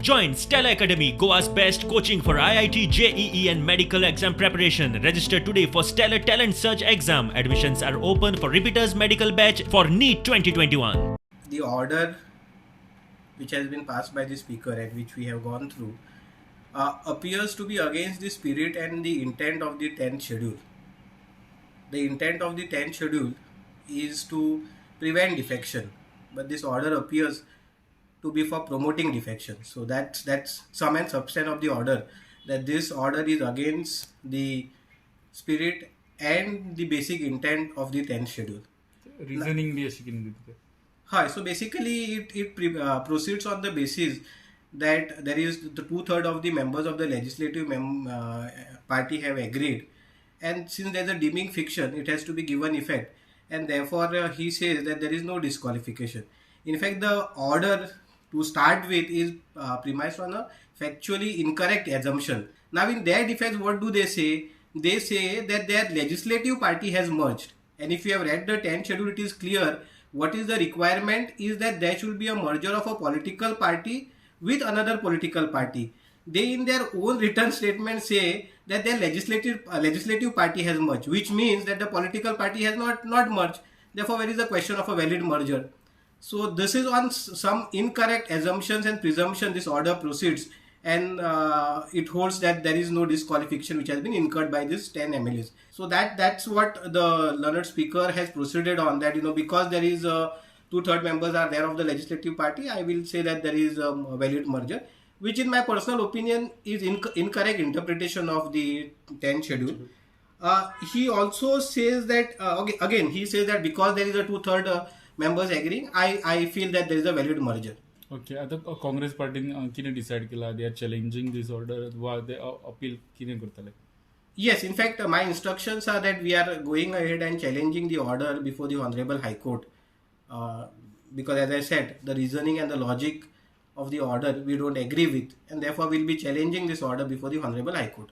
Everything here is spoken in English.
Join Stella Academy, Goa's best coaching for IIT, JEE and medical exam preparation. Register today for Stellar Talent Search exam. Admissions are open for repeaters medical batch for NEET 2021. The order which has been passed by the speaker and which we have gone through appears to be against the spirit and the intent of the 10th schedule. The intent of the 10th schedule is to prevent defection, but this order appears to be for promoting defection. So that's sum and substance of the order, that this order is against the spirit and the basic intent of the 10th schedule. Reasoning भी ऐसी किन देते हैं? Hi, so basically it proceeds on the basis that there is the 2/3 of the members of the legislative party have agreed, and since there is a deeming fiction, it has to be given effect, and therefore he says that there is no disqualification. In fact, the order to start with is premised on a factually incorrect assumption. Now in their defense, what do they say? They say that their legislative party has merged, and if you have read the 10th schedule, it is clear what is the requirement is that there should be a merger of a political party with another political party. They in their own written statement say that their legislative party has merged, which means that the political party has not merged. Therefore, where is the question of a valid merger? So this is on some incorrect assumptions and presumption this order proceeds, and it holds that there is no disqualification which has been incurred by these 10 MLAs. So that's what the learned speaker has proceeded on, that because there is 2/3 members are there of the legislative party, I will say that there is a valid merger, which in my personal opinion is incorrect interpretation of the 10th schedule. He also says that again he says that because there is a 2/3 members agreeing, I feel that there is a valid merger. Okay, आता काँग्रेस पार्टीने किने decide केला they are challenging this order वा they appeal किने करतले? Yes, in fact, my instructions are that we are going ahead and challenging the order before the Honorable High Court, because as I said, the reasoning and the logic of the order we don't agree with, and therefore we'll be challenging this order before the Honorable High Court.